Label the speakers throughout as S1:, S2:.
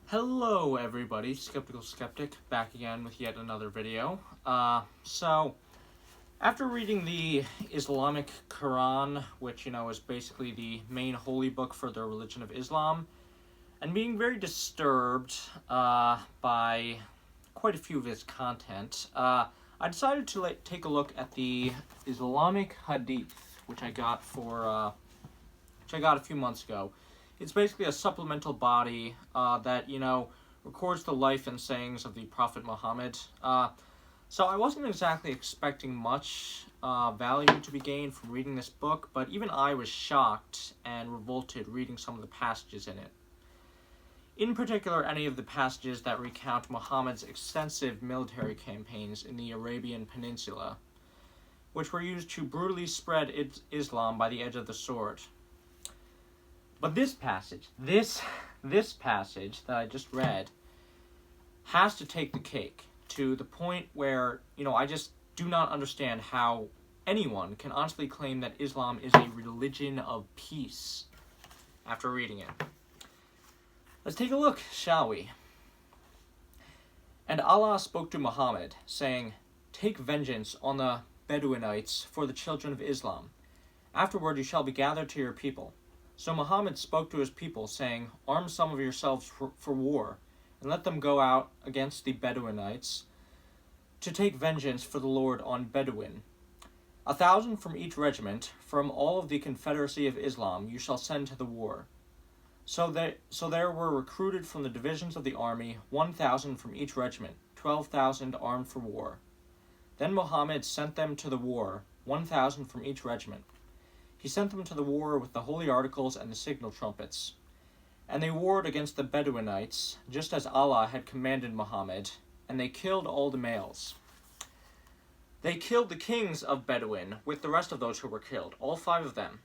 S1: Hello everybody, Skeptical Skeptic, back again with yet another video. After reading the Islamic Quran, which, is basically the main holy book for the religion of Islam, and being very disturbed by quite a few of its content, I decided to take a look at the Islamic Hadith, which I got a few months ago. It's basically a supplemental body that, records the life and sayings of the Prophet Muhammad. So I wasn't exactly expecting much value to be gained from reading this book, but even I was shocked and revolted reading some of the passages in it. In particular, any of the passages that recount Muhammad's extensive military campaigns in the Arabian Peninsula, which were used to brutally spread Islam by the edge of the sword. But this passage that I just read, has to take the cake to the point where, I just do not understand how anyone can honestly claim that Islam is a religion of peace after reading it. Let's take a look, shall we? And Allah spoke to Muhammad, saying, "Take vengeance on the Bedouinites for the children of Islam. Afterward you shall be gathered to your people." So Muhammad spoke to his people, saying, "Arm some of yourselves for war, and let them go out against the Bedouinites to take vengeance for the Lord on Bedouin. 1,000 from each regiment, from all of the Confederacy of Islam, you shall send to the war." So there were recruited from the divisions of the army 1,000 from each regiment, 12,000 armed for war. Then Muhammad sent them to the war, 1,000 from each regiment. He sent them to the war with the holy articles and the signal trumpets. And they warred against the Bedouinites, just as Allah had commanded Muhammad, and they killed all the males. They killed the kings of Bedouin with the rest of those who were killed, all 5 of them.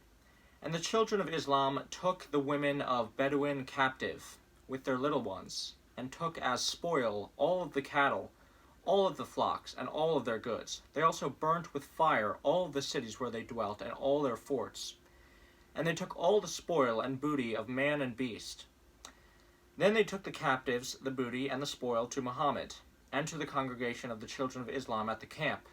S1: And the children of Islam took the women of Bedouin captive, with their little ones, and took as spoil all of the cattle, all of the flocks, and all of their goods. They also burnt with fire all of the cities where they dwelt, and all their forts. And they took all the spoil and booty of man and beast. Then they took the captives, the booty, and the spoil to Muhammad, and to the congregation of the children of Islam at the camp.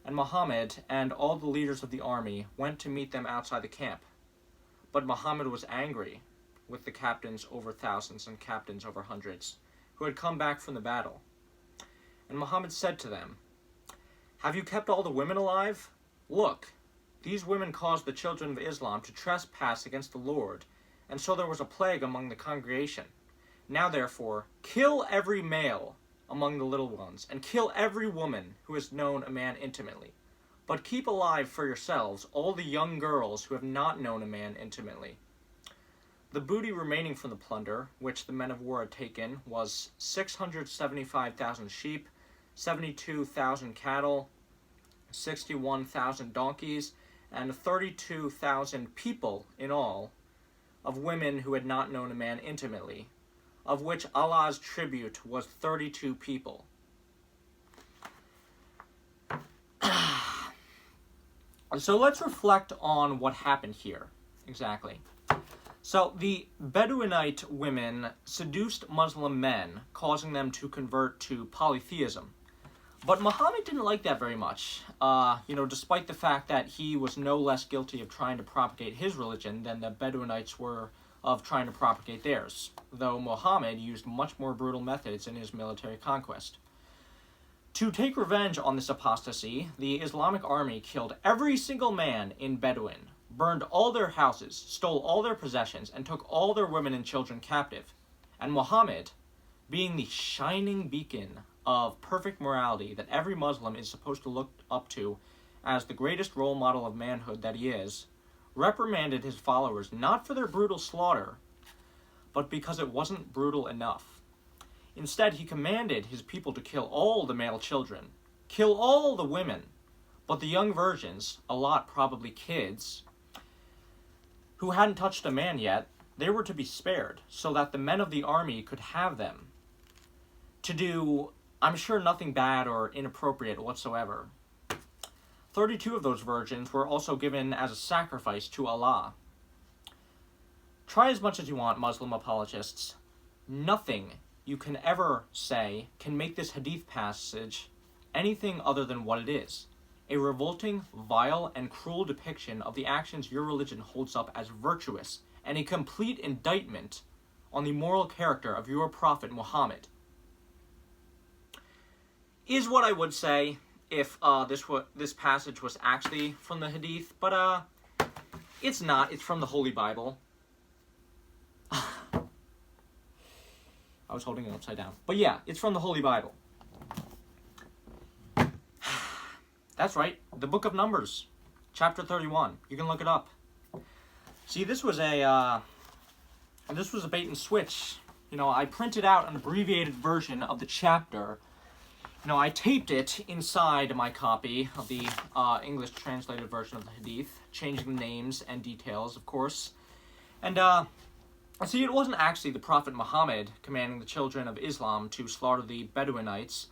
S1: And Muhammad and all the leaders of the army went to meet them outside the camp. But Muhammad was angry with the captains over thousands and captains over hundreds, who had come back from the battle. And Muhammad said to them, "Have you kept all the women alive? Look, these women caused the children of Islam to trespass against the Lord, and so there was a plague among the congregation. Now therefore, kill every male among the little ones, and kill every woman who has known a man intimately. But keep alive for yourselves all the young girls who have not known a man intimately." The booty remaining from the plunder, which the men of war had taken, was 675,000 sheep, 72,000 cattle, 61,000 donkeys, and 32,000 people in all, of women who had not known a man intimately, of which Allah's tribute was 32 people. So let's reflect on what happened here, exactly. So the Bedouinite women seduced Muslim men, causing them to convert to polytheism. But Muhammad didn't like that very much, despite the fact that he was no less guilty of trying to propagate his religion than the Bedouinites were of trying to propagate theirs, though Muhammad used much more brutal methods in his military conquest. To take revenge on this apostasy, the Islamic army killed every single man in Bedouin, burned all their houses, stole all their possessions, and took all their women and children captive. And Muhammad, being the shining beacon of perfect morality that every Muslim is supposed to look up to as the greatest role model of manhood that he is, reprimanded his followers not for their brutal slaughter, but because it wasn't brutal enough. Instead, he commanded his people to kill all the male children, kill all the women, but the young virgins, a lot probably kids, who hadn't touched a man yet, they were to be spared, so that the men of the army could have them, to do, I'm sure, nothing bad or inappropriate whatsoever. 32 of those virgins were also given as a sacrifice to Allah. Try as much as you want, Muslim apologists. nothing you can ever say can make this Hadith passage anything other than what it is. A revolting, vile, and cruel depiction of the actions your religion holds up as virtuous, and a complete indictment on the moral character of your prophet Muhammad. Is what I would say if this passage was actually from the Hadith, but it's not. It's from the Holy Bible. I was holding it upside down. But yeah, it's from the Holy Bible. That's right, the Book of Numbers, chapter 31. You can look it up. See, this was a bait and switch. You know, I printed out an abbreviated version of the chapter. You know, I taped it inside my copy of the English translated version of the Hadith, changing the names and details, of course. And see, it wasn't actually the Prophet Muhammad commanding the children of Islam to slaughter the Bedouinites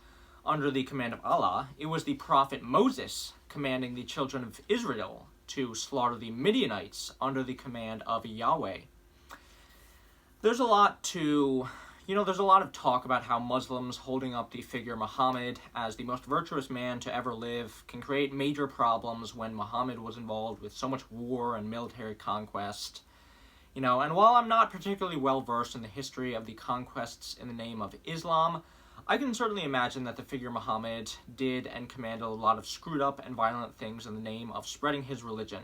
S1: under the command of Allah. It was the Prophet Moses commanding the children of Israel to slaughter the Midianites under the command of Yahweh. There's a lot of talk about how Muslims holding up the figure Muhammad as the most virtuous man to ever live can create major problems when Muhammad was involved with so much war and military conquest. You know, and while I'm not particularly well versed in the history of the conquests in the name of Islam, I can certainly imagine that the figure Muhammad did and commanded a lot of screwed up and violent things in the name of spreading his religion.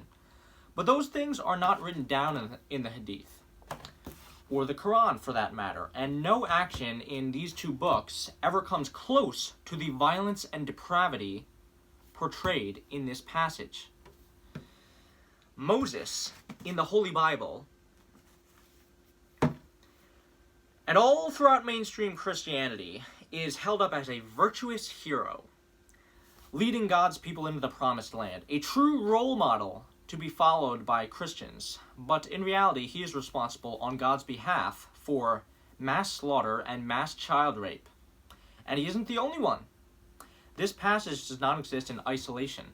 S1: But those things are not written down in the Hadith, or the Quran for that matter, and no action in these two books ever comes close to the violence and depravity portrayed in this passage. Moses, in the Holy Bible, and all throughout mainstream Christianity, is held up as a virtuous hero, leading God's people into the promised land, a true role model to be followed by Christians. But in reality, he is responsible on God's behalf for mass slaughter and mass child rape. And he isn't the only one. This passage does not exist in isolation.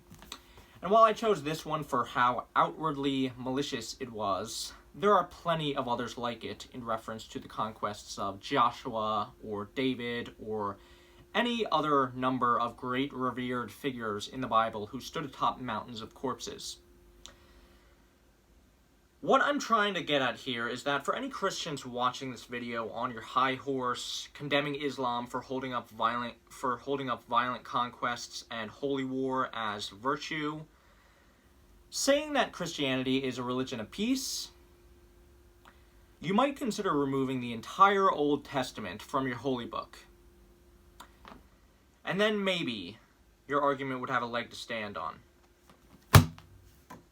S1: And while I chose this one for how outwardly malicious it was, there are plenty of others like it in reference to the conquests of Joshua or David or any other number of great revered figures in the Bible who stood atop mountains of corpses. What I'm trying to get at here is that for any Christians watching this video on your high horse, condemning Islam for holding up violent conquests and holy war as virtue, saying that Christianity is a religion of peace, you might consider removing the entire Old Testament from your holy book. And then maybe your argument would have a leg to stand on.